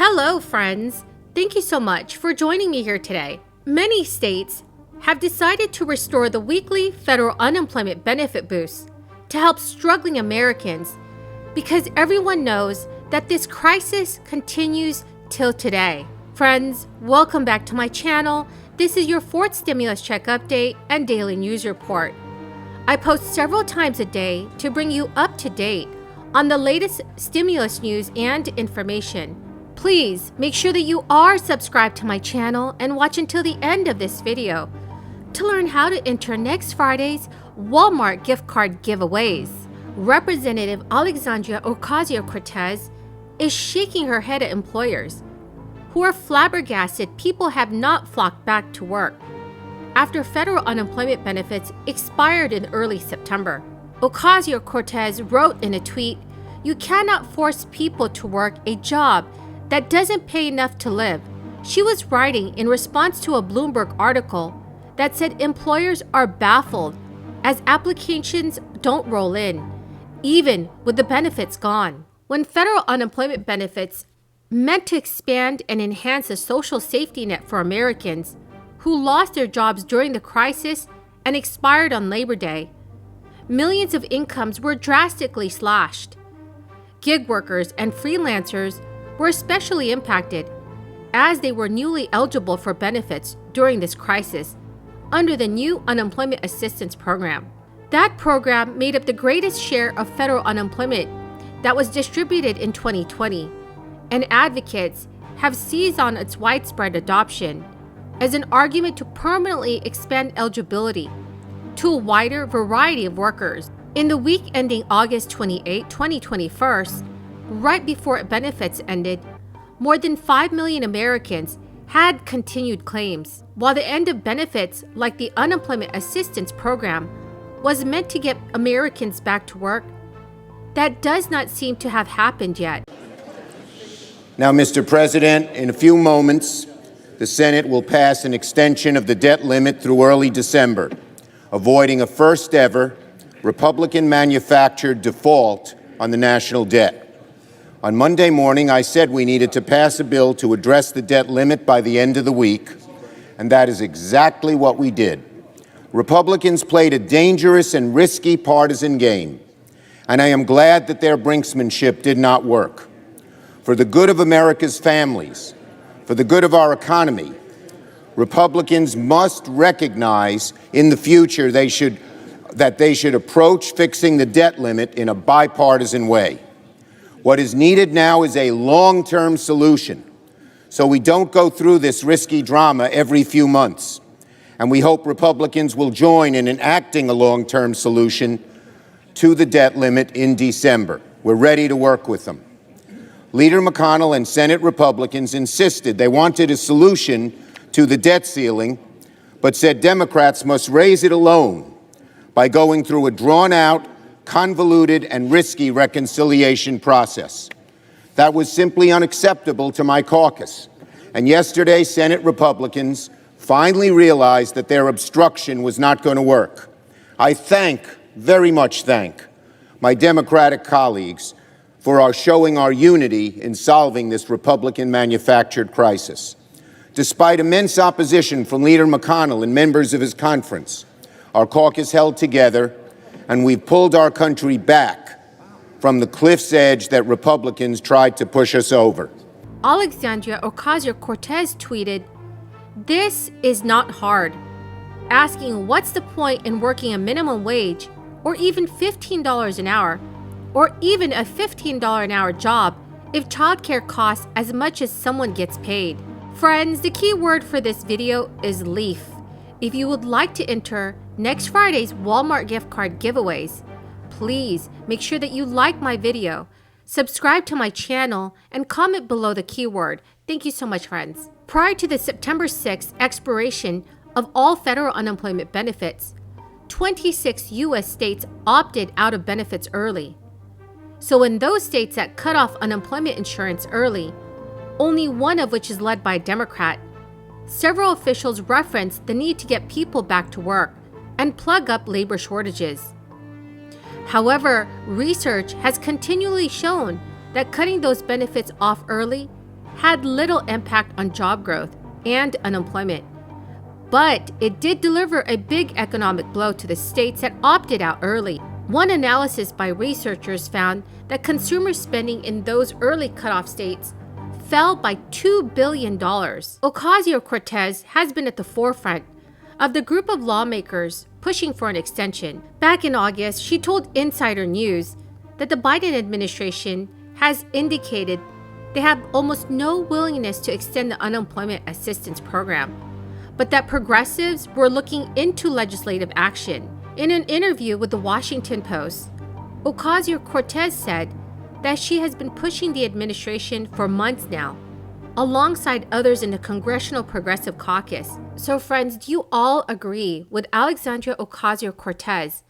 Hello, friends. Thank you so much for joining me here today. Many states have decided to restore the weekly federal unemployment benefit boost to help struggling Americans because everyone knows that this crisis continues till today. Friends, welcome back to my channel. This is your fourth stimulus check update and daily news report. I post several times a day to bring you up to date on the latest stimulus news and information. Please make sure that you are subscribed to my channel and watch until the end of this video to learn how to enter next Friday's Walmart gift card giveaways. Representative Alexandria Ocasio-Cortez is shaking her head at employers who are flabbergasted people have not flocked back to work after federal unemployment benefits expired in early September. Ocasio-Cortez wrote in a tweet, "You cannot force people to work a job that doesn't pay enough to live." She was writing in response to a Bloomberg article that said employers are baffled as applications don't roll in, even with the benefits gone. When federal unemployment benefits meant to expand and enhance a social safety net for Americans who lost their jobs during the crisis and expired on Labor Day, millions of incomes were drastically slashed. Gig workers and freelancers were especially impacted as they were newly eligible for benefits during this crisis under the new Unemployment Assistance Program. That program made up the greatest share of federal unemployment that was distributed in 2020, and advocates have seized on its widespread adoption as an argument to permanently expand eligibility to a wider variety of workers. In the week ending August 28, 2021, right before benefits ended, more than 5 million Americans had continued claims. While the end of benefits like the Unemployment Assistance Program was meant to get Americans back to work, that does not seem to have happened yet. Now, Mr. President, in a few moments, the Senate will pass an extension of the debt limit through early December, avoiding a first-ever Republican-manufactured default on the national debt. On Monday morning, I said we needed to pass a bill to address the debt limit by the end of the week, and that is exactly what we did. Republicans played a dangerous and risky partisan game, and I am glad that their brinksmanship did not work. For the good of America's families, for the good of our economy, Republicans must recognize in the future that they should approach fixing the debt limit in a bipartisan way. What is needed now is a long-term solution, so we don't go through this risky drama every few months. And we hope Republicans will join in enacting a long-term solution to the debt limit in December. We're ready to work with them. Leader McConnell and Senate Republicans insisted they wanted a solution to the debt ceiling, but said Democrats must raise it alone by going through a drawn-out, convoluted, and risky reconciliation process. That was simply unacceptable to my caucus. And yesterday, Senate Republicans finally realized that their obstruction was not going to work. I very much thank my Democratic colleagues for showing our unity in solving this Republican-manufactured crisis. Despite immense opposition from Leader McConnell and members of his conference, our caucus held together, and we've pulled our country back from the cliff's edge that Republicans tried to push us over. Alexandria Ocasio-Cortez tweeted, "This is not hard," asking what's the point in working a minimum wage or even $15 an hour or even a $15 an hour job if childcare costs as much as someone gets paid. Friends, the key word for this video is LEAF. If you would like to enter next Friday's Walmart gift card giveaways, please make sure that you like my video, subscribe to my channel, and comment below the keyword. Thank you so much, friends. Prior to the September 6th expiration of all federal unemployment benefits, 26 U.S. states opted out of benefits early. So in those states that cut off unemployment insurance early, only one of which is led by a Democrat, several officials referenced the need to get people back to work and plug up labor shortages. However, research has continually shown that cutting those benefits off early had little impact on job growth and unemployment. But it did deliver a big economic blow to the states that opted out early. One analysis by researchers found that consumer spending in those early cutoff states fell by $2 billion. Ocasio-Cortez has been at the forefront of the group of lawmakers pushing for an extension. Back in August, she told Insider News that the Biden administration has indicated they have almost no willingness to extend the unemployment assistance program, but that progressives were looking into legislative action. In an interview with the Washington Post, Ocasio-Cortez said that she has been pushing the administration for months now, alongside others in the Congressional Progressive Caucus. So friends, do you all agree with Alexandria Ocasio-Cortez?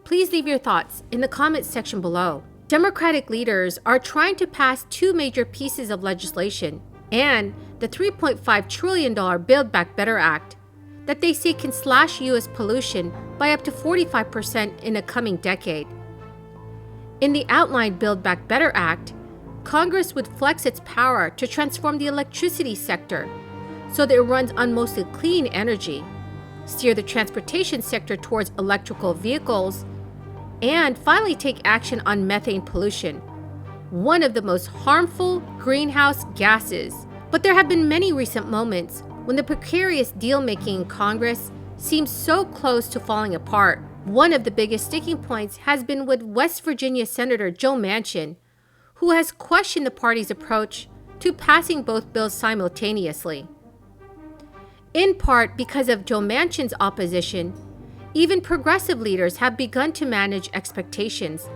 Please leave your thoughts in the comments section below. Democratic leaders are trying to pass two major pieces of legislation and the $3.5 trillion Build Back Better Act that they say can slash U.S. pollution by up to 45% in the coming decade. In the outlined Build Back Better Act, Congress would flex its power to transform the electricity sector so that it runs on mostly clean energy, steer the transportation sector towards electrical vehicles, and finally take action on methane pollution, one of the most harmful greenhouse gases. But there have been many recent moments when the precarious deal-making in Congress seems so close to falling apart. One of the biggest sticking points has been with West Virginia Senator Joe Manchin, who has questioned the party's approach to passing both bills simultaneously. In part because of Joe Manchin's opposition, even progressive leaders have begun to manage expectations,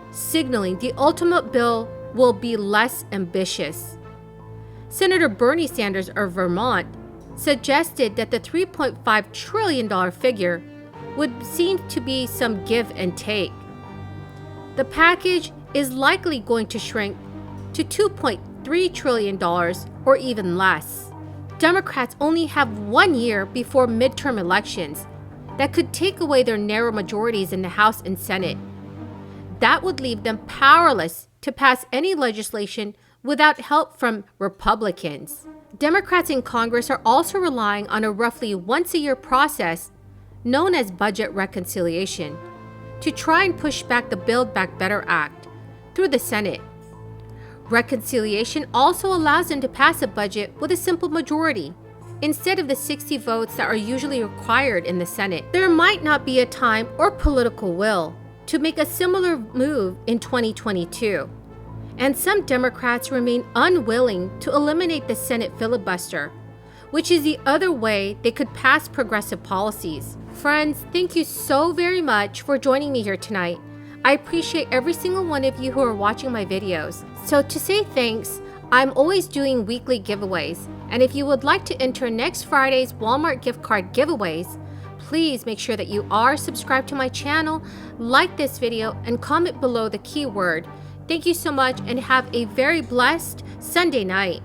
signaling the ultimate bill will be less ambitious. Senator Bernie Sanders of Vermont suggested that the $3.5 trillion figure would seem to be some give and take. The package is likely going to shrink to $2.3 trillion or even less. Democrats only have 1 year before midterm elections that could take away their narrow majorities in the House and Senate. That would leave them powerless to pass any legislation without help from Republicans. Democrats in Congress are also relying on a roughly once-a-year process known as budget reconciliation to try and push back the Build Back Better Act through the Senate. Reconciliation also allows them to pass a budget with a simple majority, instead of the 60 votes that are usually required in the Senate. There might not be a time or political will to make a similar move in 2022, and some Democrats remain unwilling to eliminate the Senate filibuster, which is the other way they could pass progressive policies. Friends, thank you so very much for joining me here tonight. I appreciate every single one of you who are watching my videos. So to say thanks, I'm always doing weekly giveaways, and if you would like to enter next Friday's Walmart gift card giveaways, please make sure that you are subscribed to my channel, like this video, and comment below the keyword. Thank you so much and have a very blessed Sunday night.